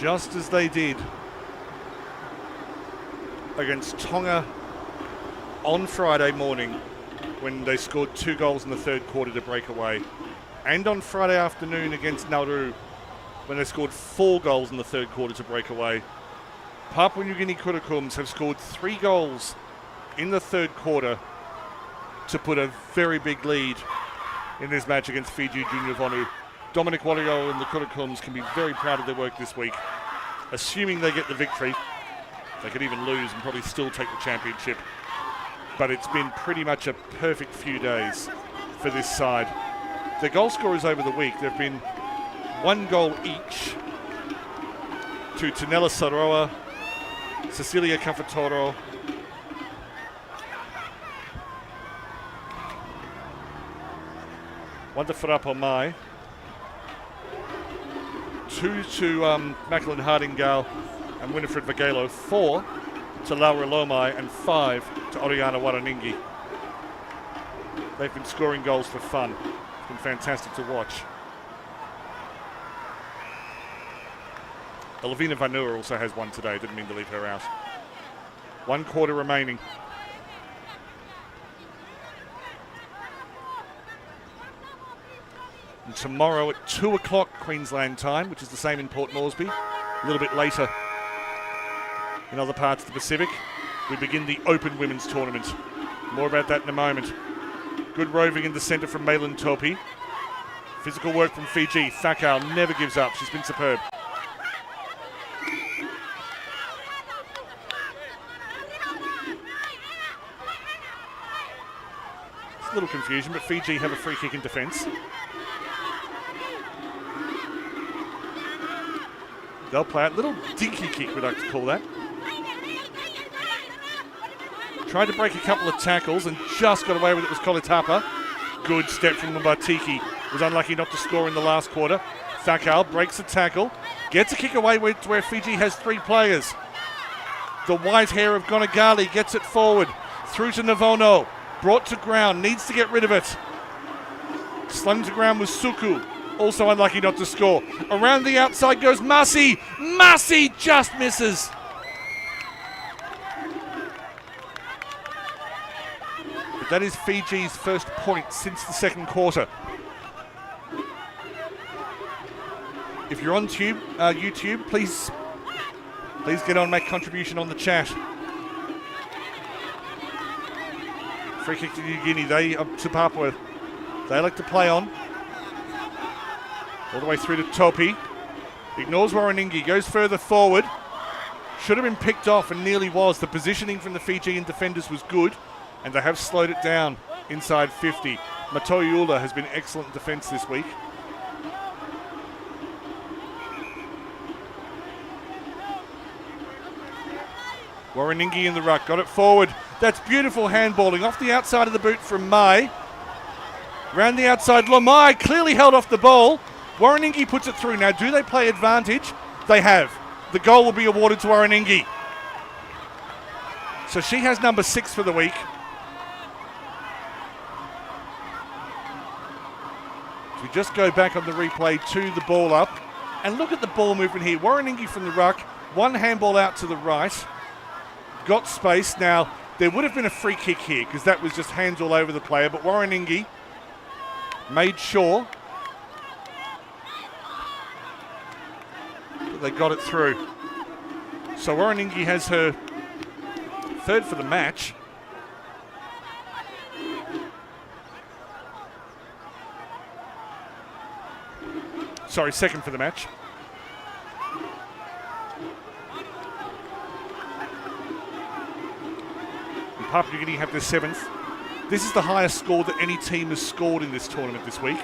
B: just as they did against Tonga on Friday morning when they scored 2 goals in the third quarter to break away, and on Friday afternoon against Nauru when they scored 4 goals in the third quarter to break away. Papua New Guinea Kurakums have scored 3 goals in the third quarter to put a very big lead in this match against Fiji Junior Vonu. Dominic Wario and the Kurakums can be very proud of their work this week. Assuming they get the victory, they could even lose and probably still take the championship. But it's been pretty much a perfect few days for this side. Their goal scorers over the week, there have been 1 goal each to Tanela Saroa, Cecilia Cafatoro, Wanda Farapo Mai, 2 to Macklin Hardingal and Winifred Vagalo, 4 to Laura Lomai, and 5 to Oriana Waraningi. They've been scoring goals for fun. It's been fantastic to watch. Elavina Vanua also has 1 today. Didn't mean to leave her out. 1 quarter remaining. And tomorrow at 2 o'clock Queensland time, which is the same in Port Moresby, a little bit later in other parts of the Pacific, we begin the Open Women's Tournament. More about that in a moment. Good roving in the centre from Malin Topi. Physical work from Fiji. Thakau never gives up. She's been superb. It's a little confusion, but Fiji have a free kick in defence. They'll play it. Little dinky kick, we'd like to call that. Tried to break a couple of tackles and just got away with it was Kolitapa. Good step from Mbatiki. Was unlucky not to score in the last quarter. Thakau breaks the tackle. Gets a kick away where Fiji has 3 players. The white hair of Gonagali gets it forward. Through to Navono. Brought to ground. Needs to get rid of it. Slung to ground was Suku. Also unlucky not to score. Around the outside goes Masi. Masi just misses. But that is Fiji's first point since the second quarter. If you're on YouTube, please get on, make contribution on the chat. Free kick to New Guinea. To Papua. They like to play on. All the way through to Topi. Ignores Waraningi. Goes further forward. Should have been picked off and nearly was. The positioning from the Fijian defenders was good, and they have slowed it down inside 50. Matoiula has been excellent in defence this week. Waraningi in the ruck. Got it forward. That's beautiful handballing off the outside of the boot from Mai. Round the outside, Lomai clearly held off the ball. Waraningi puts it through. Now, do they play advantage? They have. The goal will be awarded to Waraningi. So she has number 6 for the week. So we just go back on the replay to the ball up. And look at the ball movement here. Waraningi from the ruck. 1 handball out to the right. Got space. Now, there would have been a free kick here because that was just hands all over the player. But Waraningi made sure that they got it through. So Waraningi has her 3rd for the match. Sorry, 2nd for the match. And Papua New Guinea have their 7th. This is the highest score that any team has scored in this tournament this week.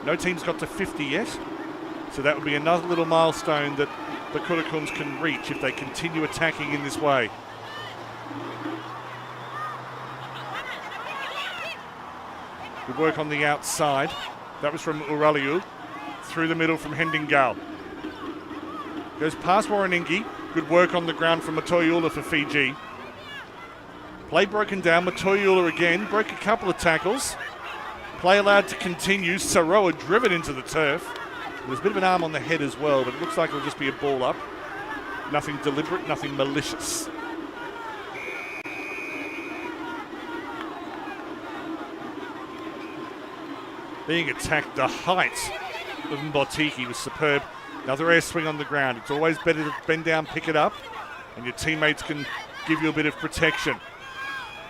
B: No team's got to 50 yet. So that would be another little milestone that the Kurakums can reach if they continue attacking in this way. Good work on the outside. That was from Uraliu. Through the middle from Hendingal. Goes past Waraningi. Good work on the ground from Matoiula for Fiji. Play broken down. Matoiula again. Broke a couple of tackles. Play allowed to continue. Saroa driven into the turf. There's a bit of an arm on the head as well, but it looks like it'll just be a ball up. Nothing deliberate, nothing malicious. Being attacked, the height of Mbotiki was superb. Another air swing on the ground. It's always better to bend down, pick it up, and your teammates can give you a bit of protection.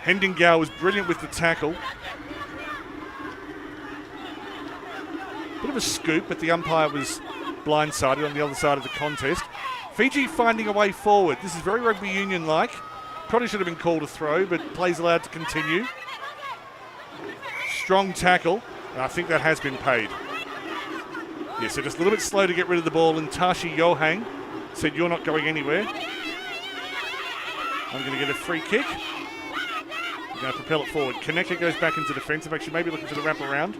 B: Hendingau was brilliant with the tackle. Bit of a scoop, but the umpire was blindsided on the other side of the contest. Fiji finding a way forward. This is very rugby union-like. Probably should have been called a throw, but play's allowed to continue. Strong tackle, and I think that has been paid. Yeah, so just a little bit slow to get rid of the ball, and Tashi Yohang said, "You're not going anywhere. I'm going to get a free kick." We're going to propel it forward. Kaneka goes back into defensive. Actually, maybe looking for the wraparound.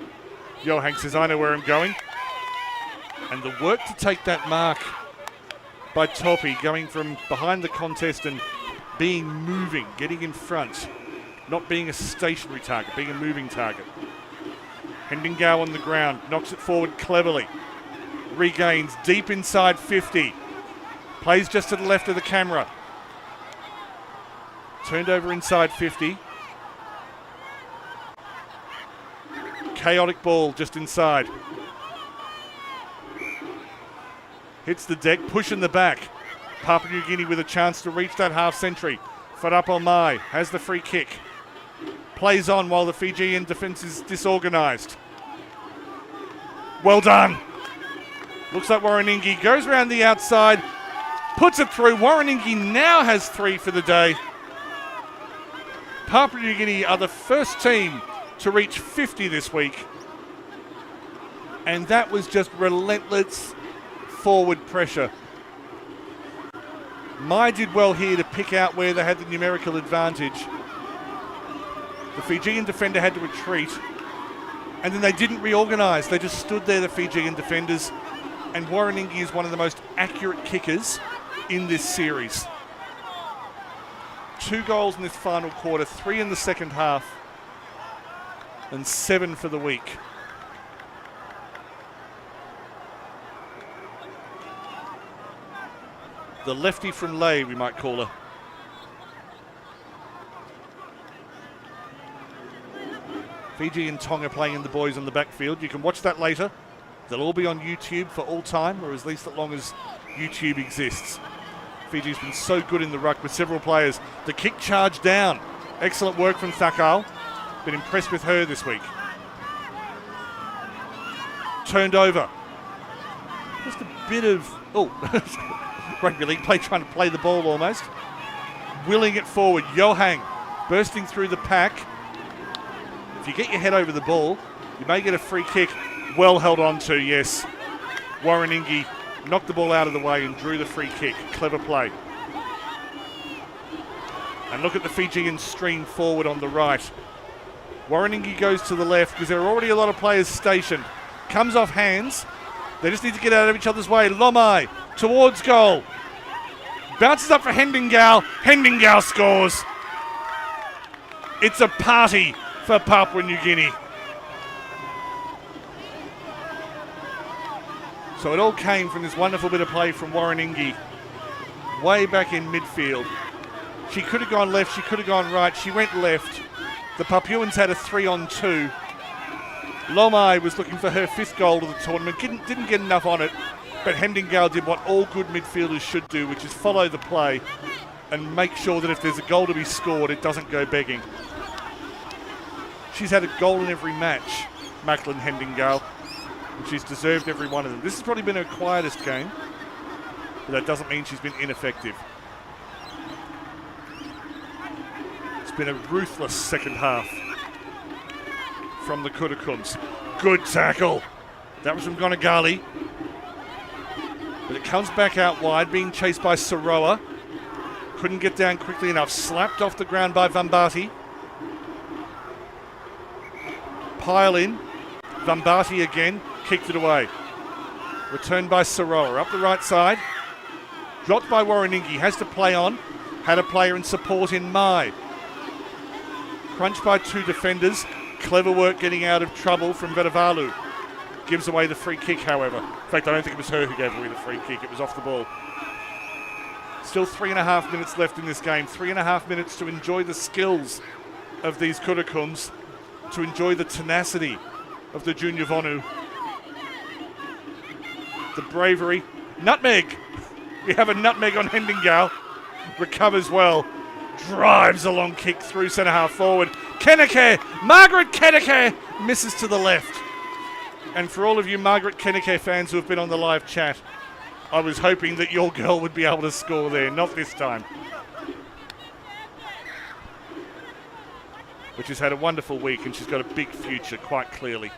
B: Yohang says, "I know where I'm going." And the work to take that mark by Topi, going from behind the contest and being moving, getting in front, not being a stationary target, being a moving target. Hendingau on the ground, knocks it forward cleverly. Regains deep inside 50. Plays just to the left of the camera. Turned over inside 50. Chaotic ball just inside. Hits the deck, push in the back. Papua New Guinea with a chance to reach that half century. Farapal Mai has the free kick. Plays on while the Fijian defence is disorganised. Well done. Looks like Warrenengi goes around the outside, puts it through. Warrenengi now has 3 for the day. Papua New Guinea are the first team to reach 50 this week. And that was just relentless forward pressure. Mai did well here to pick out where they had the numerical advantage. The Fijian defender had to retreat, and then they didn't reorganise. They just stood there, the Fijian defenders, and Warrenengi is one of the most accurate kickers in this series. 2 goals in this final quarter, 3 in the second half, and 7 for the week. The lefty from Ley, we might call her. Fiji and Tonga playing in the boys on the backfield. You can watch that later. They'll all be on YouTube for all time, or at least as long as YouTube exists. Fiji's been so good in the ruck with several players. The kick charge down. Excellent work from Thakal. Been impressed with her this week. Turned over. Just a bit of, rugby league play, trying to play the ball almost. Willing it forward. Yohang bursting through the pack. If you get your head over the ball, you may get a free kick. Well held on to, yes. Warrenengi knocked the ball out of the way and drew the free kick. Clever play. And look at the Fijian stream forward on the right. Warrenengi goes to the left because there are already a lot of players stationed. Comes off hands. They just need to get out of each other's way. Lomai towards goal. Bounces up for Hendingau. Hendingau scores. It's a party for Papua New Guinea. So it all came from this wonderful bit of play from Warrenengi way back in midfield. She could have gone left, she could have gone right, she went left. The Papuans had a 3-on-2. Lomai was looking for her 5th goal of the tournament, didn't get enough on it, but Hendingau did what all good midfielders should do, which is follow the play and make sure that if there's a goal to be scored, it doesn't go begging. She's had a goal in every match, Macklin Hendingau, and she's deserved every one of them. This has probably been her quietest game, but that doesn't mean she's been ineffective. It's been a ruthless second half from the Kurakums. Good tackle. That was from Gonagali. But it comes back out wide, being chased by Saroa. Couldn't get down quickly enough. Slapped off the ground by Vambati. Pile in. Vambati again. Kicked it away. Returned by Saroa. Up the right side. Dropped by Warrenengi. Has to play on. Had a player in support in Mai. Crunched by 2 defenders. Clever work getting out of trouble from Vedavalu. Gives away the free kick, however. In fact, I don't think it was her who gave away the free kick. It was off the ball. Still 3.5 minutes left in this game. 3.5 minutes to enjoy the skills of these Kurakums, to enjoy the tenacity of the junior Vonu, the bravery. Nutmeg! We have a nutmeg on Hendingal. Recovers well. Drives a long kick through centre half forward. Kenneke! Margaret Kenneke misses to the left. And for all of you Margaret Kenneke fans who have been on the live chat, I was hoping that your girl would be able to score there. Not this time. But she's had a wonderful week and she's got a big future, quite clearly.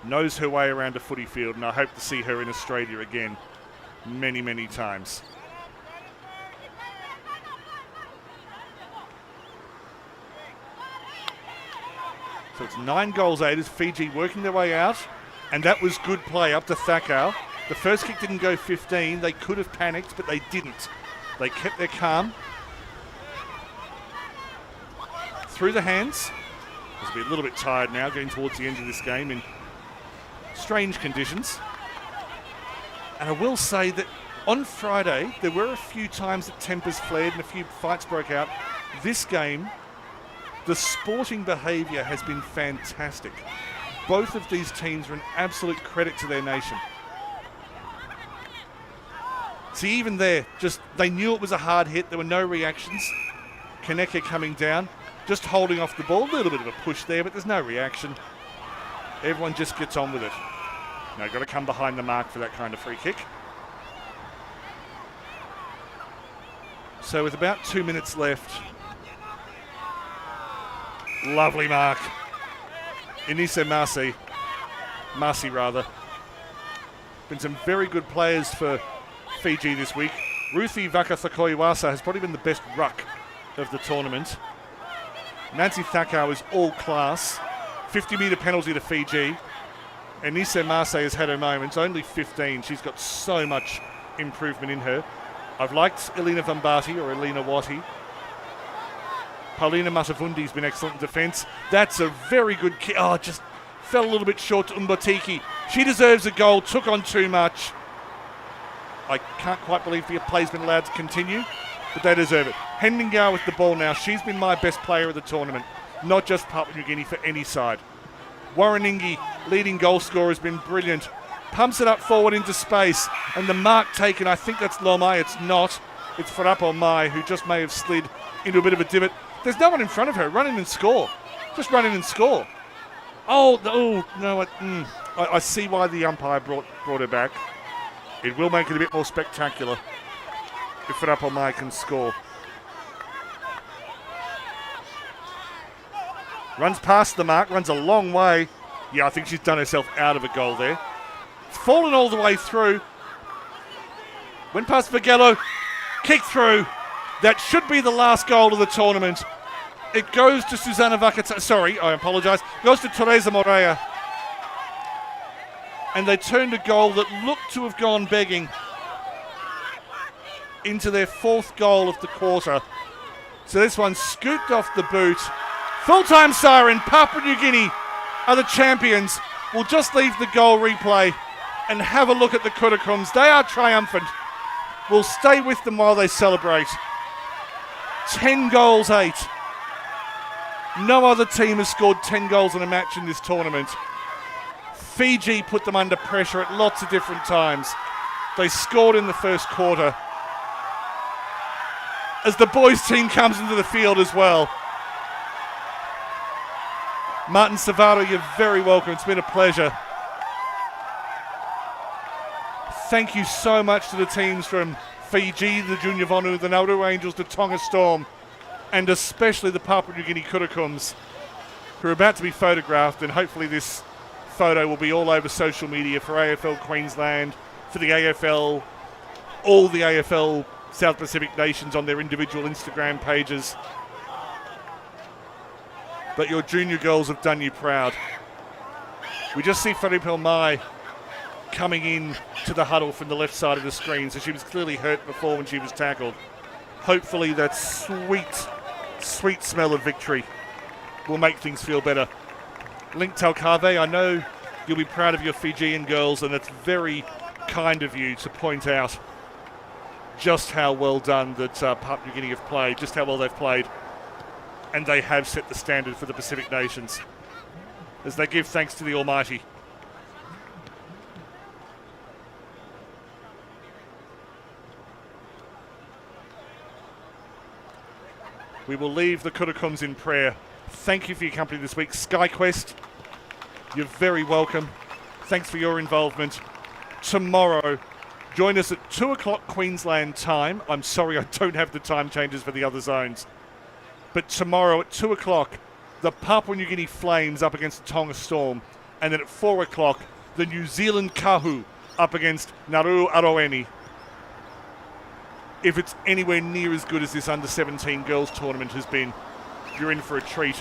B: Knows her way around a footy field, and I hope to see her in Australia again many, many times. So it's 9 goals 8 as Fiji working their way out, and that was good play up to Thakau. The first kick didn't go 15. They could have panicked, but they didn't. They kept their calm. Through the hands. Must be a little bit tired now, getting towards the end of this game in strange conditions. And I will say that on Friday, there were a few times that tempers flared and a few fights broke out. This game, the sporting behaviour has been fantastic. Both of these teams are an absolute credit to their nation. See, even there, just they knew it was a hard hit. There were no reactions. Kenneke coming down, just holding off the ball. A little bit of a push there, but there's no reaction. Everyone just gets on with it. Now, got to come behind the mark for that kind of free kick. So with about 2 minutes left, lovely mark. Inise Marcy rather. Been some very good players for Fiji this week. Ruthie Vakathakoiwasa has probably been the best ruck of the tournament. Nancy Thakau is all class. 50-metre penalty to Fiji. Inise Marcy has had her moments, only 15. She's got so much improvement in her. I've liked Elena Vambati or Elena Watti. Paulina Matavundi's been excellent in defence. That's a very good kick. Oh, just fell a little bit short to Umbotiki. She deserves a goal, took on too much. I can't quite believe the play's been allowed to continue, but they deserve it. Hendingal with the ball now. She's been my best player of the tournament, not just Papua New Guinea, for any side. Warraningi, leading goal scorer, has been brilliant. Pumps it up forward into space, and the mark taken, I think that's Lomai. It's not. It's Farapo Mai, who just may have slid into a bit of a divot. There's no one in front of her. Run in and score. Just run in and score. Oh no, I see why the umpire brought her back. It will make it a bit more spectacular if Farapo Mai can score. Runs past the mark, runs a long way. Yeah, I think she's done herself out of a goal there. Fallen all the way through. Went past Vagello. Kick through. That should be the last goal of the tournament. It goes to Susanna Vakata. Sorry, I apologise. Goes to Teresa Morea. And they turned a goal that looked to have gone begging into their 4th goal of the quarter. So this one scooped off the boot. Full-time siren, Papua New Guinea are the champions. We'll just leave the goal replay and have a look at the Kurakums. They are triumphant. We'll stay with them while they celebrate. 10 goals 8. No other team has scored 10 goals in a match in this tournament. Fiji put them under pressure at lots of different times. They scored in the first quarter. As the boys team comes into the field as well. Martin Savaro, you're very welcome. It's been a pleasure. Thank you so much to the teams from Fiji, the Junior Vonu, the Nauru Angels, the Tonga Storm, and especially the Papua New Guinea Kurakums, who are about to be photographed, and hopefully this photo will be all over social media for AFL Queensland, for the AFL, all the AFL South Pacific nations on their individual Instagram pages. But your junior girls have done you proud. We just see Faripo Mai coming in to the huddle from the left side of the screen, so she was clearly hurt before when she was tackled. Hopefully that sweet smell of victory will make things feel better. Link Talkave, I know you'll be proud of your Fijian girls, and it's very kind of you to point out just how well done that Papua New Guinea have played, just how well they've played. And they have set the standard for the Pacific nations as they give thanks to the Almighty. We will leave the Kurakums in prayer. Thank you for your company this week. SkyQuest, you're very welcome. Thanks for your involvement. Tomorrow, join us at 2 o'clock Queensland time. I'm sorry I don't have the time changes for the other zones. But tomorrow at 2 o'clock, the Papua New Guinea Flames up against the Tonga Storm. And then at 4 o'clock, the New Zealand Kahu up against Nauru Aroeni. If it's anywhere near as good as this under-17 girls tournament has been, you're in for a treat.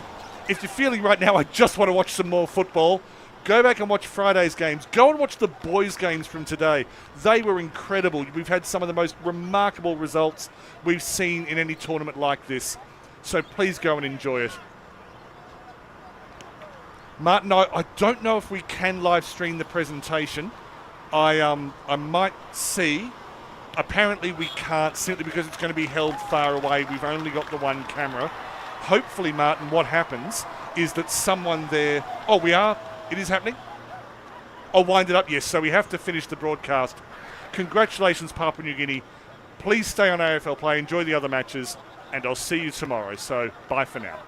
B: If you're feeling right now, I just want to watch some more football, go back and watch Friday's games. Go and watch the boys' games from today. They were incredible. We've had some of the most remarkable results we've seen in any tournament like this. So please go and enjoy it. Martin, I don't know if we can live stream the presentation. I might see. Apparently we can't, simply because it's going to be held far away. We've only got the one camera. Hopefully, Martin, what happens is that someone there... Oh, we are? It is happening? I'll wind it up, yes. So we have to finish the broadcast. Congratulations, Papua New Guinea. Please stay on AFL Play, enjoy the other matches, and I'll see you tomorrow. So, bye for now.